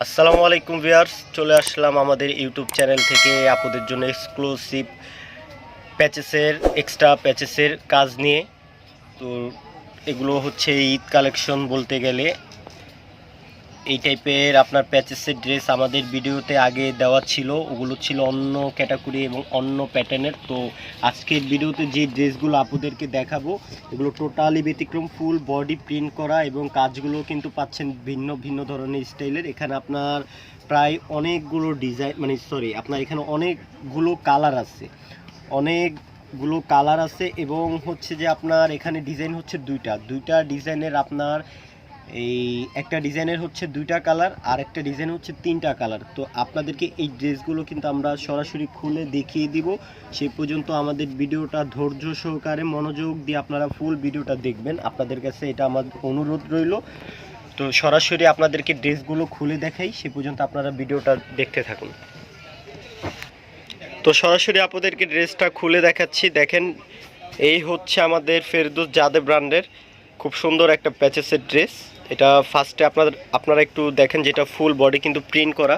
আসসালামু আলাইকুম ভিউয়ার্স, চলে আসলাম আমাদের ইউটিউব চ্যানেল থেকে আপনাদের জন্য এক্সক্লুসিভ প্যাচেসের এক্সট্রা প্যাচেসের কাজ নিয়ে। তো এগুলো হচ্ছে ঈদ কালেকশন বলতে গেলে। এই টাইপের আপনার প্যাচেসের ড্রেস আমাদের ভিডিওতে আগে দেওয়া ছিল, ওগুলো ছিল অন্য ক্যাটাগরি এবং অন্য প্যাটার্নের। তো আজকের ভিডিওতে যে ড্রেসগুলো আপনাদেরকে দেখাবো এগুলো টোটালি ব্যতিক্রম, ফুল বডি প্রিন্ট করা এবং কাজগুলো কিন্তু পাচ্ছেন ভিন্ন ভিন্ন ধরনের স্টাইলের। এখানে আপনার প্রায় অনেকগুলো ডিজাইন আপনার এখানে অনেকগুলো কালার আছে, অনেকগুলো কালার আছে এবং হচ্ছে যে আপনার এখানে ডিজাইন হচ্ছে দুইটা ডিজাইনের। আপনার এই একটা ডিজাইনের হচ্ছে দুইটা কালার আর একটা ডিজাইন হচ্ছে তিনটা কালার। তো আপনাদেরকে এই ড্রেসগুলো কিন্তু আমরা সরাসরি খুলে দেখিয়ে দিব। সেই পর্যন্ত আমাদের ভিডিওটা ধৈর্য সহকারে মনোযোগ দিয়ে আপনারা ফুল ভিডিওটা দেখবেন, আপনাদের কাছে এটা আমার অনুরোধ রইল। তো সরাসরি আপনাদেরকে ড্রেসগুলো খুলে দেখাই, সে পর্যন্ত আপনারা ভিডিওটা দেখতে থাকুন। তো সরাসরি আপনাদেরকে ড্রেসটা খুলে দেখাচ্ছি। দেখেন, এই হচ্ছে আমাদের ফেরদৌস জাদে ব্র্যান্ডের খুব সুন্দর একটা প্যাচেসের ড্রেস। এটা ফার্স্টে আপনারা একটু দেখেন, যেটা ফুল বডি কিন্তু প্রিন্ট করা,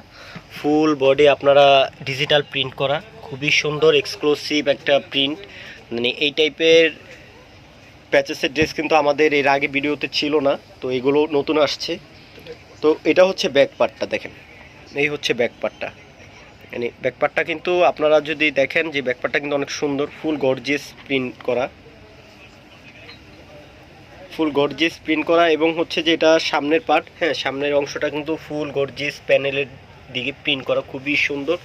ফুল বডি আপনারা ডিজিটাল প্রিন্ট করা, খুবই সুন্দর এক্সক্লুসিভ একটা প্রিন্ট। মানে এই টাইপের প্যাচেসের ড্রেস কিন্তু আমাদের এর আগে ভিডিওতে ছিল না, তো এগুলো নতুন আসছে। তো এটা হচ্ছে ব্যাক পার্টটা, দেখেন এই হচ্ছে ব্যাক পার্টটা। মানে ব্যাক পার্টটা কিন্তু আপনারা যদি দেখেন যে ব্যাক পার্টটা কিন্তু অনেক সুন্দর, ফুল গর্জিয়াস প্রিন্ট করা, ফুল গর্জিয়াস প্রিন্ট করা। এবং হচ্ছে যে এটা সামনের পার্ট, হ্যাঁ সামনের অংশটা কিন্তু ফুল গর্জিয়াস প্যানেলের দিকে প্রিন্ট করা, খুবই সুন্দর।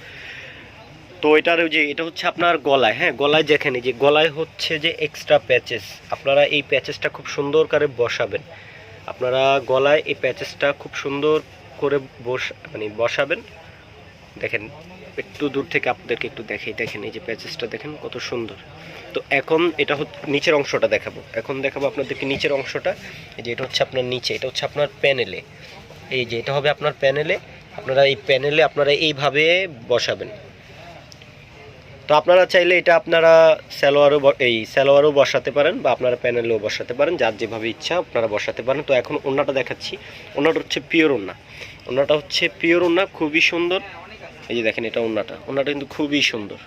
তো এটা হচ্ছে আপনার গলায়, হ্যাঁ গলায় দেখেন, এই যে গলায় হচ্ছে যে এক্সট্রা প্যাচেস, আপনারা এই প্যাচেসটা খুব সুন্দর করে বসাবেন। আপনারা গলায় এই প্যাচেসটা খুব সুন্দর করে বসাবেন। দেখেন একটু দূর থেকে আপনাদেরকে একটু দেখেন এই যে প্যাচেসটা দেখেন কত সুন্দর। তো এখন এটা নিচের অংশটা দেখাবো, আপনাদেরকে নিচের অংশটা। এই যে এটা হচ্ছে আপনার নিচে, এটা হচ্ছে আপনার প্যানেলে, এই যে এটা হবে আপনার প্যানেলে। আপনারা এই প্যানেলে আপনারা এইভাবে বসাবেন। তো আপনারা চাইলে এটা আপনারা সালোয়ারও বসাতে পারেন বা আপনারা প্যানেলেও বসাতে পারেন, যার যেভাবে ইচ্ছা আপনারা বসাতে পারেন। তো এখন ওড়নাটা দেখাচ্ছি। ওড়নাটা হচ্ছে পিওর ওড়না, খুবই সুন্দর। এই যে দেখেন এটা ওড়নাটা কিন্তু খুবই সুন্দর,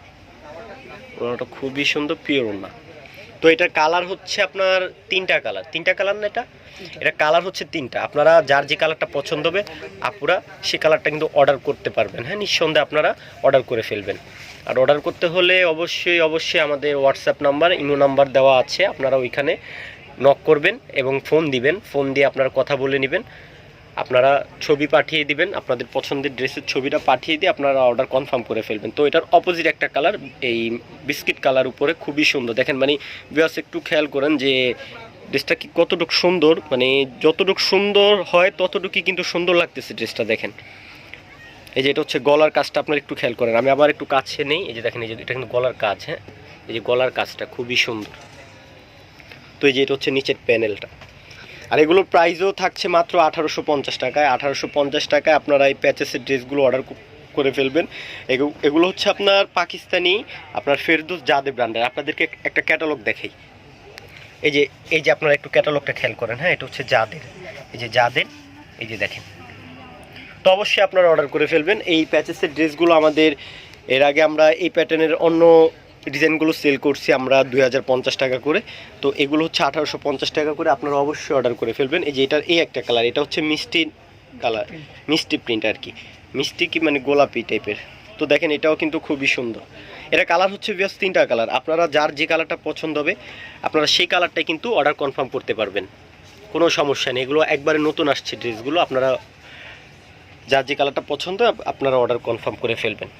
পিওর ওড়না। তো এটার কালার হচ্ছে আপনার তিনটা কালার না, এটা কালার হচ্ছে তিনটা। আপনারা যার যে কালারটা পছন্দ হবে আপুরা সে কালারটা কিন্তু অর্ডার করতে পারবেন, হ্যাঁ নিঃসন্দেহে আপনারা অর্ডার করে ফেলবেন। আর অর্ডার করতে হলে অবশ্যই আমাদের হোয়াটসঅ্যাপ নাম্বার, ইমো নাম্বার দেওয়া আছে, আপনারা ওইখানে নক করবেন এবং ফোন দিবেন, ফোন দিয়ে আপনারা কথা বলে নেবেন। আপনারা ছবি পাঠিয়ে দিবেন, আপনাদের পছন্দের ড্রেসের ছবিটা পাঠিয়ে দিয়ে আপনারা অর্ডার কনফার্ম করে ফেলবেন। তো এটার অপোজিট একটা কালার, এই বিস্কিট কালার উপরে, খুবই সুন্দর। দেখেন মানে ভিউয়ার্স একটু খেয়াল করেন যে ড্রেসটা কি কতটুকু সুন্দর, মানে যতটুকু সুন্দর হয় ততটুকুই কিন্তু সুন্দর লাগতেছে ড্রেসটা। দেখেন এই যে এটা হচ্ছে গলার কাজটা, আপনারা একটু খেয়াল করেন, আমি আবার একটু কাছে নেই। এই যে দেখেন, এই যে এটা কিন্তু গলার কাজ, হ্যাঁ এই যে গলার কাজটা খুবই সুন্দর। তো এই যে এটা হচ্ছে নিচের প্যানেলটা। আর এগুলোর প্রাইসও থাকছে মাত্র 1850 টাকায়। 1850 টাকায় আপনারা এই প্যাচেসের ড্রেসগুলো অর্ডার করে ফেলবেন। এগুলো হচ্ছে আপনার পাকিস্তানি, আপনার ফেরদৌস জাদে ব্র্যান্ডের। আপনাদেরকে একটা ক্যাটালগ দেখাই। এই যে আপনারা একটু ক্যাটালগটা খেয়াল করেন, হ্যাঁ এটা হচ্ছে জাদের, এই যে জাদের, এই যে দেখেন। তো অবশ্যই আপনারা অর্ডার করে ফেলবেন এই প্যাচেসের ড্রেসগুলো। আমাদের এর আগে আমরা এই প্যাটার্নের অন্য ডিজাইনগুলো সেল করছি আমরা 2050 টাকা করে, তো এগুলো হচ্ছে 1850 টাকা করে। আপনারা অবশ্যই অর্ডার করে ফেলবেন। এই যে এটার এই একটা কালার, এটা হচ্ছে মিষ্টি কালার, মিষ্টি প্রিন্ট আর কি, মিষ্টি কি মানে গোলাপি টাইপের। তো দেখেন এটাও কিন্তু খুবই সুন্দর। এটা কালার হচ্ছে জাস্ট তিনটা কালার, আপনারা যার যে কালারটা পছন্দ হবে আপনারা সেই কালারটাই কিন্তু অর্ডার কনফার্ম করতে পারবেন, কোনো সমস্যা নেই। এগুলো একবারে নতুন আসছে ড্রেসগুলো, আপনারা যার যে কালারটা পছন্দ আপনারা অর্ডার কনফার্ম করে ফেলবেন।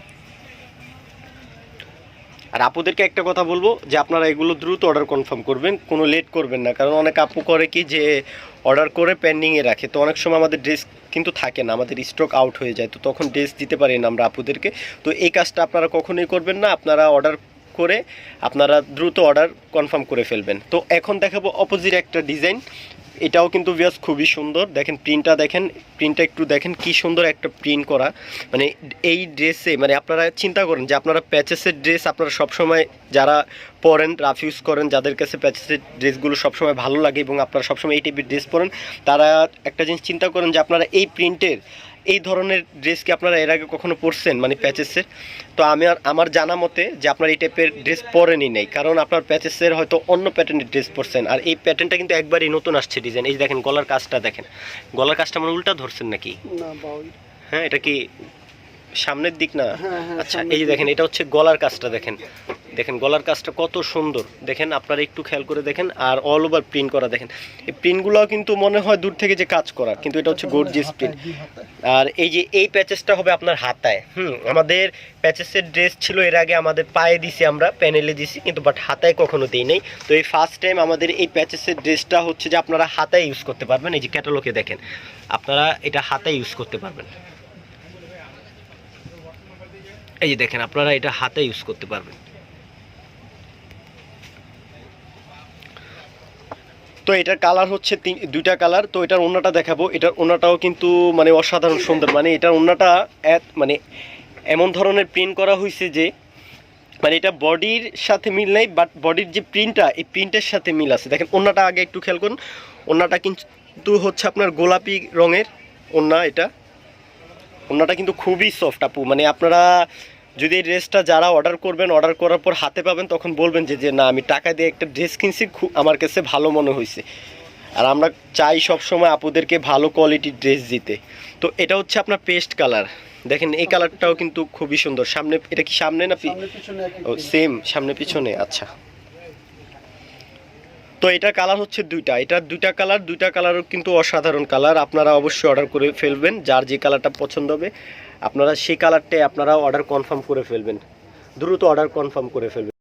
আর আপুদেরকে একটা কথা বলবো যে আপনারা এগুলো দ্রুত অর্ডার কনফার্ম করবেন, কোনো লেট করবেন না। কারণ অনেক আপু করে কি যে অর্ডার করে পেন্ডিংয়ে রাখে, তো অনেক সময় আমাদের ড্রেস কিন্তু থাকে না, আমাদের স্টক আউট হয়ে যায়, তো তখন ড্রেস দিতে পারি না আমরা আপুদেরকে। তো এই কাজটা আপনারা কখনোই করবেন না, আপনারা অর্ডার করে আপনারা দ্রুত অর্ডার কনফার্ম করে ফেলবেন। তো এখন দেখাবো অপোজিট একটা ডিজাইন, এটাও কিন্তু ভিউয়ার্স খুবই সুন্দর। দেখেন প্রিন্টটা একটু দেখেন কি সুন্দর একটা প্রিন্ট করা। মানে এই ড্রেসে মানে আপনারা চিন্তা করেন যে আপনারা প্যাচেসের ড্রেস আপনারা সবসময় যারা পরেন, রাফ ইউজ করেন, যাদের কাছে প্যাচেসের ড্রেসগুলো সবসময় ভালো লাগে এবং আপনারা সবসময় এই টাইপের ড্রেস পরেন, তারা একটা জিনিস চিন্তা করেন যে আপনারা এই প্রিন্টের এই ধরনের ড্রেস কি আপনারা এর আগে কখনো পরছেন, মানে প্যাচেসের? তো আমার জানা মতে যে আপনার এই টাইপের ড্রেস পরেনি নেই, কারণ আপনার প্যাচেসের হয়তো অন্য প্যাটার্নের ড্রেস পরছেন। আর এই প্যাটার্নটা কিন্তু একবারই নতুন আসছে ডিজাইন। এই যে দেখেন গলার কাজটা দেখেন, গলার কাজটা মানে উল্টা ধরছেন নাকি? হ্যাঁ, এটা কি সামনের দিক না? আচ্ছা, এই যে দেখেন এটা হচ্ছে গলার কাজটা দেখেন, দেখেন গলার কাজটা কত সুন্দর দেখেন, আপনারা একটু খেয়াল করে দেখেন। আর অল ওভার প্রিন্ট করা দেখেন, এই প্রিন্টগুলো কিন্তু মনে হয় দূর থেকে যে কাজ করা, কিন্তু এটা হচ্ছে গর্জিয়াস প্রিন্ট। আর এই যে এই প্যাচেসটা হবে আপনার হাতায়। আমাদের প্যাচেসের ড্রেস ছিল এর আগে, আমাদের পায়ে দিছি, আমরা প্যানেলে দিছি, কিন্তু বাট হাতায় কখনো দিই নাই। তো এই ফার্স্ট টাইম আমাদের এই প্যাচেসের ড্রেসটা হচ্ছে যে আপনারা হাতায় ইউজ করতে পারবেন। এই যে ক্যাটালগে দেখেন, আপনারা এটা হাতায় ইউজ করতে পারবেন। এই যে দেখেন আপনারা এটা হাতে ইউজ করতে পারবেন। তো এটার কালার হচ্ছে দুইটা কালার। তো এটার ওন্নাটা দেখাবো, এটার ওন্নাটাও কিন্তু মানে অসাধারণ সুন্দর। মানে এটার ওন্নাটা মানে এমন ধরনের প্রিন্ট করা হয়েছে যে মানে এটা বডির সাথে মিল নেই, বাট বডির যে প্রিন্টটা, এই প্রিন্টের সাথে মিল আছে। দেখেন ওন্নাটা আগে একটু খেয়াল করুন, ওন্নাটা কিন্তু হচ্ছে আপনার গোলাপি রঙের ওন্না। এটা ওন্নাটা কিন্তু খুবই সফট আপু, মানে আপনারা যদি এই ড্রেসটা যারা অর্ডার করবেন, অর্ডার করার পর হাতে পাবেন, তখন বলবেন যে না আমি টাকা দিয়ে একটা ড্রেস কিনছি, আমার কাছে ভালো মনে হয়েছে। আর আমরা চাই সবসময় আপুদেরকে ভালো কোয়ালিটির ড্রেস দিতে। তো এটা হচ্ছে আপনার পেস্ট কালার, দেখেন এই কালারটাও কিন্তু খুবই সুন্দর। সামনে, এটা কি সামনে না ও সেম, সামনে পিছনে? আচ্ছা। তো এটার কালার হচ্ছে দুইটা, এটার দুইটা কালারও কিন্তু অসাধারণ কালার। আপনারা অবশ্যই অর্ডার করে ফেলবেন, যার যে কালারটা পছন্দ হবে আপনারা সেই কালারটাই আপনারা অর্ডার কনফার্ম করে ফেলবেন, দ্রুত অর্ডার কনফার্ম করে ফেলবেন।